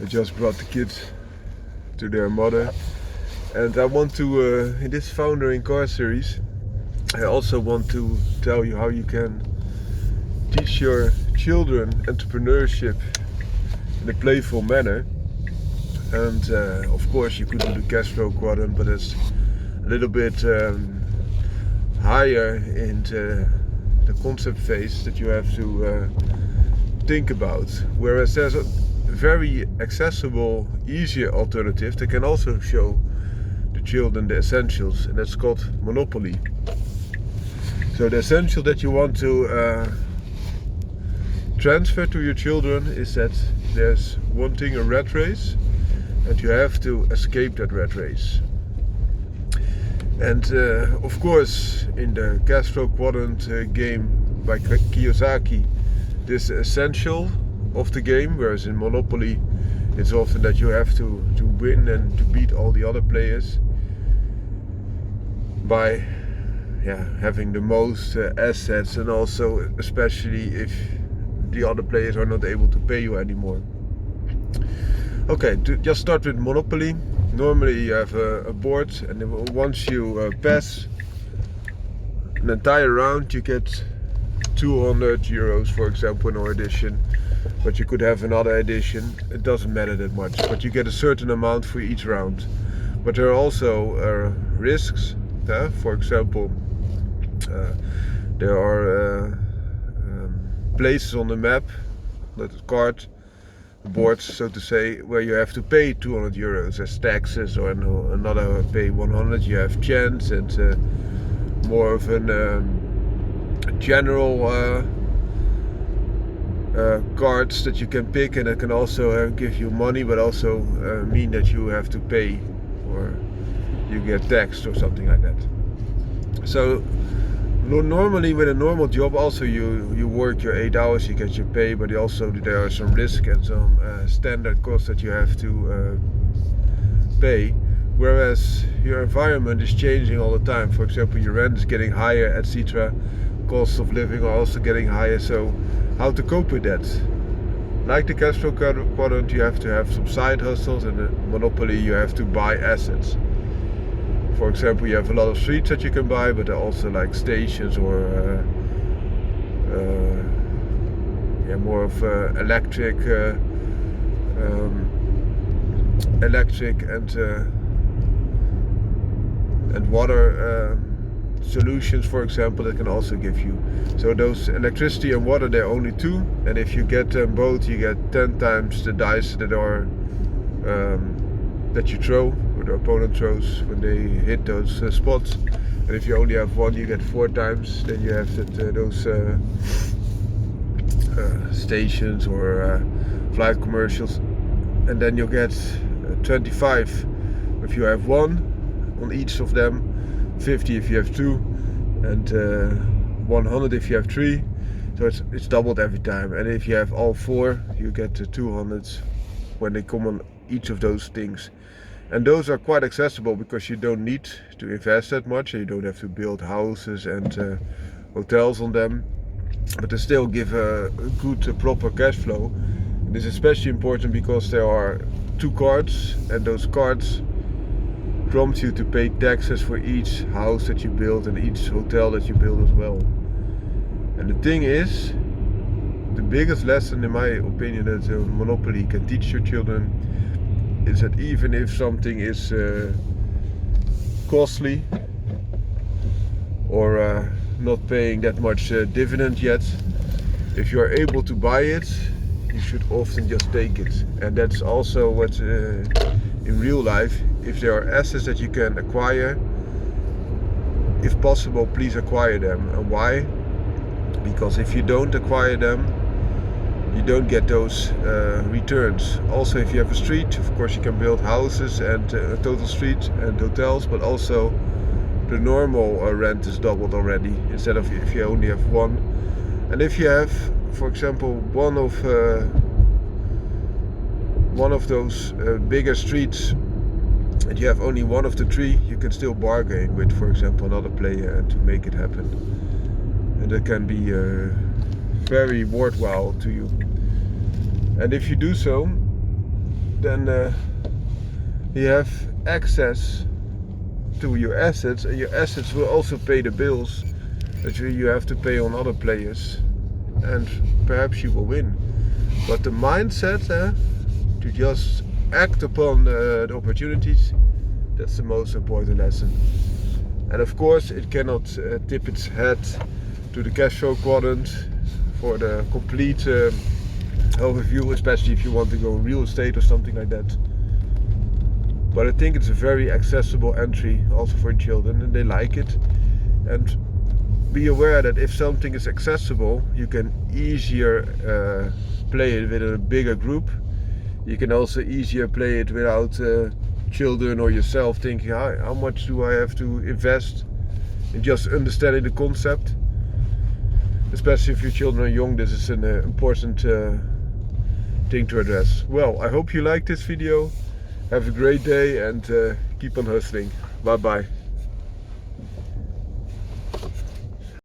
I just brought the kids to their mother, and I want to, in this Founder in Car series, I also want to tell you how you can teach your children entrepreneurship in a playful manner. And of course you could do the cash flow quadrant, but it's a little bit higher in the concept phase that you have to think about. Whereas there's a very accessible, easier alternative that can also show the children the essentials, and that's called Monopoly. So the essential that you want to transfer to your children is that there's one thing, a rat race, and you have to escape that rat race. And of course, in the cash flow quadrant game by Kiyosaki, this is essential of the game, whereas in Monopoly it's often that you have to win and to beat all the other players by having the most assets, and also especially if the other players are not able to pay you anymore. Okay, to just start with Monopoly. Normally you have a board, and once you pass an entire round you get 200 euros, for example, in our edition. But you could have another edition, it doesn't matter that much, but you get a certain amount for each round. But there are also risks. For example, there are places on the map, the card, boards, so to say, where you have to pay 200 euros as taxes, or another pay 100. You have chance and more of a general cards that you can pick, and it can also give you money, but also mean that you have to pay, or you get taxed or something like that. So normally with a normal job also you work your 8 hours, you get your pay, but also there are some risk and some standard costs that you have to pay. Whereas your environment is changing all the time. For example, your rent is getting higher, etc. Costs of living are also getting higher. So how to cope with that? Like the cash flow quadrant, you have to have some side hustles, and in Monopoly you have to buy assets. For example, you have a lot of streets that you can buy, but also like stations or more of electric and water solutions, for example, that can also give you. So those electricity and water, they're only two, and if you get them both, you get 10 times the dice that are that you throw, or the opponent throws when they hit those spots. And if you only have one, you get 4 times. Then you have those stations or flight commercials, and then you get 25 if you have one on each of them, 50 if you have 2, and 100 if you have 3. So it's doubled every time. And if you have all 4, you get the 200s when they come on each of those things. And those are quite accessible because you don't need to invest that much, and you don't have to build houses and hotels on them, but they still give a good proper cash flow. And this is especially important because there are 2 cards, and those cards prompt you to pay taxes for each house that you build and each hotel that you build as well. And the thing is, the biggest lesson in my opinion that Monopoly can teach your children is that even if something is costly or not paying that much dividend yet, if you are able to buy it, you should often just take it. And that's also what in real life, if there are assets that you can acquire, if possible, please acquire them. And why? Because if you don't acquire them, you don't get those returns. Also, if you have a street, of course you can build houses and a total street and hotels, but also the normal rent is doubled already, instead of if you only have one. And if you have, for example, one of those bigger streets, and you have only one of the 3, you can still bargain with, for example, another player and to make it happen. And that can be very worthwhile to you. And if you do so, then you have access to your assets, and your assets will also pay the bills that you have to pay on other players, and perhaps you will win. But the mindset to just act upon the opportunities, that's the most important lesson. And of course it cannot tip its head to the cash flow quadrant for the complete overview, especially if you want to go real estate or something like that. But I think it's a very accessible entry also for children, and they like it. And be aware that if something is accessible, you can easier play it with a bigger group. You can also easier play it without children or yourself thinking, how much do I have to invest in just understanding the concept. Especially if your children are young, this is an important thing to address. Well, I hope you liked this video. Have a great day and keep on hustling. Bye bye.